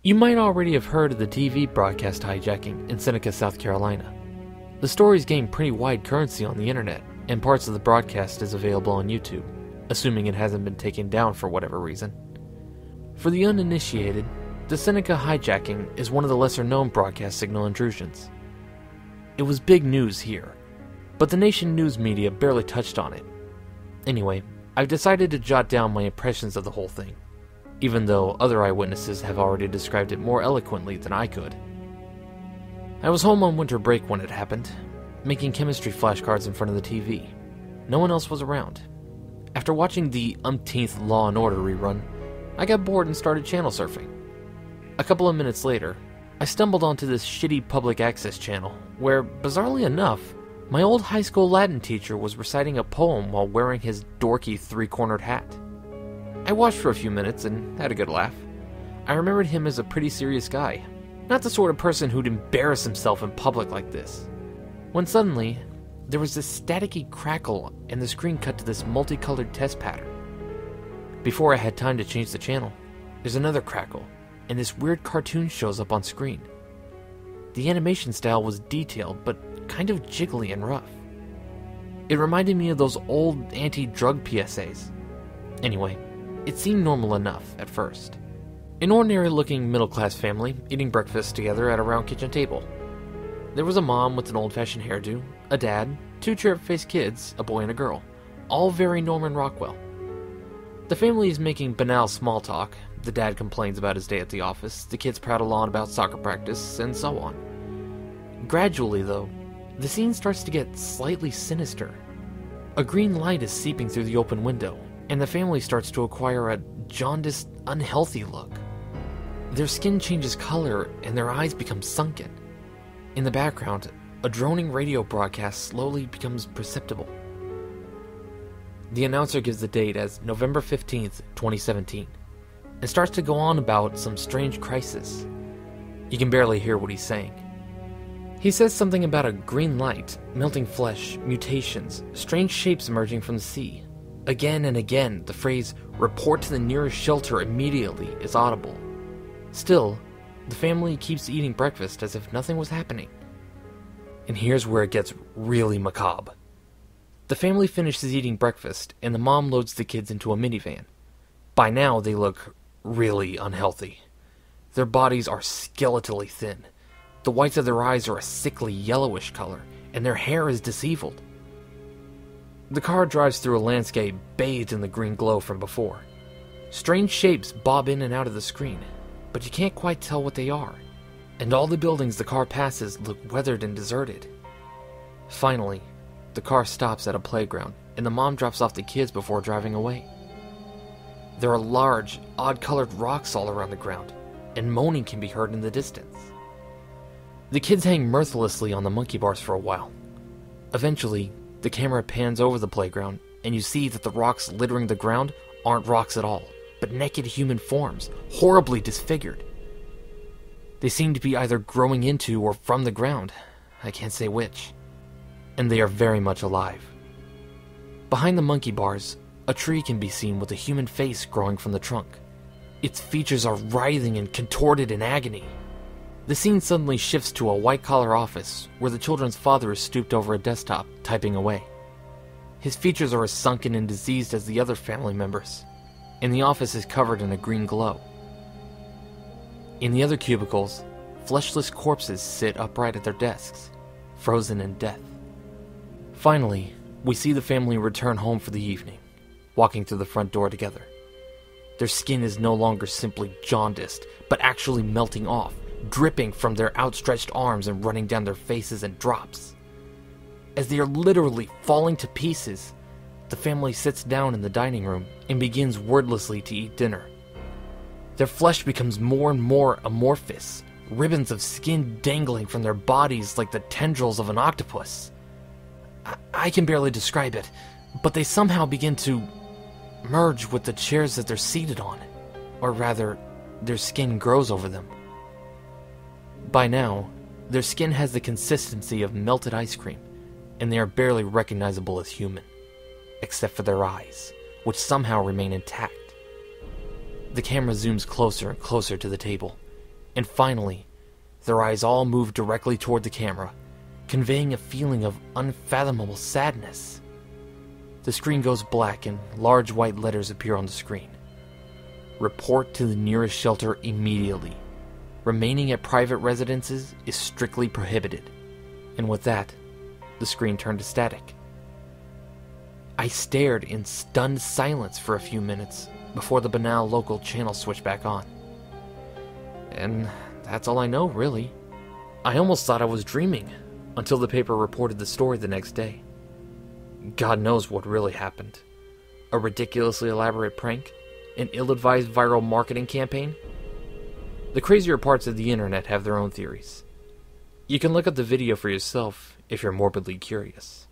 You might already have heard of the TV broadcast hijacking in Seneca, South Carolina. The story's gained pretty wide currency on the internet, and parts of the broadcast is available on YouTube, assuming it hasn't been taken down for whatever reason. For the uninitiated, the Seneca hijacking is one of the lesser-known broadcast signal intrusions. It was big news here, but the nation news media barely touched on it. Anyway, I've decided to jot down my impressions of the whole thing, even though other eyewitnesses have already described it more eloquently than I could. I was home on winter break when it happened, making chemistry flashcards in front of the TV. No one else was around. After watching the umpteenth Law & Order rerun, I got bored and started channel surfing. A couple of minutes later, I stumbled onto this shitty public access channel, where, bizarrely enough, my old high school Latin teacher was reciting a poem while wearing his dorky three-cornered hat. I watched for a few minutes and had a good laugh. I remembered him as a pretty serious guy, not the sort of person who'd embarrass himself in public like this. When suddenly, there was this staticky crackle and the screen cut to this multicolored test pattern. Before I had time to change the channel, there's another crackle, and this weird cartoon shows up on screen. The animation style was detailed, but kind of jiggly and rough. It reminded me of those old anti-drug PSAs. Anyway, it seemed normal enough at first. An ordinary-looking middle-class family eating breakfast together at a round kitchen table. There was a mom with an old-fashioned hairdo, a dad, two chirp-faced kids, a boy and a girl, all very Norman Rockwell. The family is making banal small talk. The dad complains about his day at the office, the kids prattle on about soccer practice, and so on. Gradually, though, the scene starts to get slightly sinister. A green light is seeping through the open window, and the family starts to acquire a jaundiced, unhealthy look. Their skin changes color, and their eyes become sunken. In the background, a droning radio broadcast slowly becomes perceptible. The announcer gives the date as November 15th, 2017, and starts to go on about some strange crisis. You can barely hear what he's saying. He says something about a green light, melting flesh, mutations, strange shapes emerging from the sea. Again and again, the phrase, "report to the nearest shelter immediately," is audible. Still, the family keeps eating breakfast as if nothing was happening. And here's where it gets really macabre. The family finishes eating breakfast, and the mom loads the kids into a minivan. By now, they look really unhealthy. Their bodies are skeletally thin. The whites of their eyes are a sickly yellowish color, and their hair is disheveled. The car drives through a landscape bathed in the green glow from before. Strange shapes bob in and out of the screen, but you can't quite tell what they are, and all the buildings the car passes look weathered and deserted. Finally, the car stops at a playground, and the mom drops off the kids before driving away. There are large, odd-colored rocks all around the ground, and moaning can be heard in the distance. The kids hang mirthlessly on the monkey bars for a while. Eventually, the camera pans over the playground, and you see that the rocks littering the ground aren't rocks at all, but naked human forms, horribly disfigured. They seem to be either growing into or from the ground, I can't say which, and they are very much alive. Behind the monkey bars, a tree can be seen with a human face growing from the trunk. Its features are writhing and contorted in agony. The scene suddenly shifts to a white-collar office where the children's father is stooped over a desktop, typing away. His features are as sunken and diseased as the other family members, and the office is covered in a green glow. In the other cubicles, fleshless corpses sit upright at their desks, frozen in death. Finally, we see the family return home for the evening, walking through the front door together. Their skin is no longer simply jaundiced, but actually melting off, dripping from their outstretched arms and running down their faces in drops. As they are literally falling to pieces, the family sits down in the dining room and begins wordlessly to eat dinner. Their flesh becomes more and more amorphous, ribbons of skin dangling from their bodies like the tendrils of an octopus. I can barely describe it, but they somehow begin to merge with the chairs that they're seated on, or rather, their skin grows over them. By now, their skin has the consistency of melted ice cream, and they are barely recognizable as human, except for their eyes, which somehow remain intact. The camera zooms closer and closer to the table, and finally, their eyes all moved directly toward the camera, conveying a feeling of unfathomable sadness. The screen goes black and large white letters appear on the screen. Report to the nearest shelter immediately. Remaining at private residences is strictly prohibited. And with that, the screen turned to static. I stared in stunned silence for a few minutes before the banal local channel switched back on. And that's all I know, really. I almost thought I was dreaming until the paper reported the story the next day. God knows what really happened. A ridiculously elaborate prank? An ill-advised viral marketing campaign? The crazier parts of the internet have their own theories. You can look up the video for yourself if you're morbidly curious.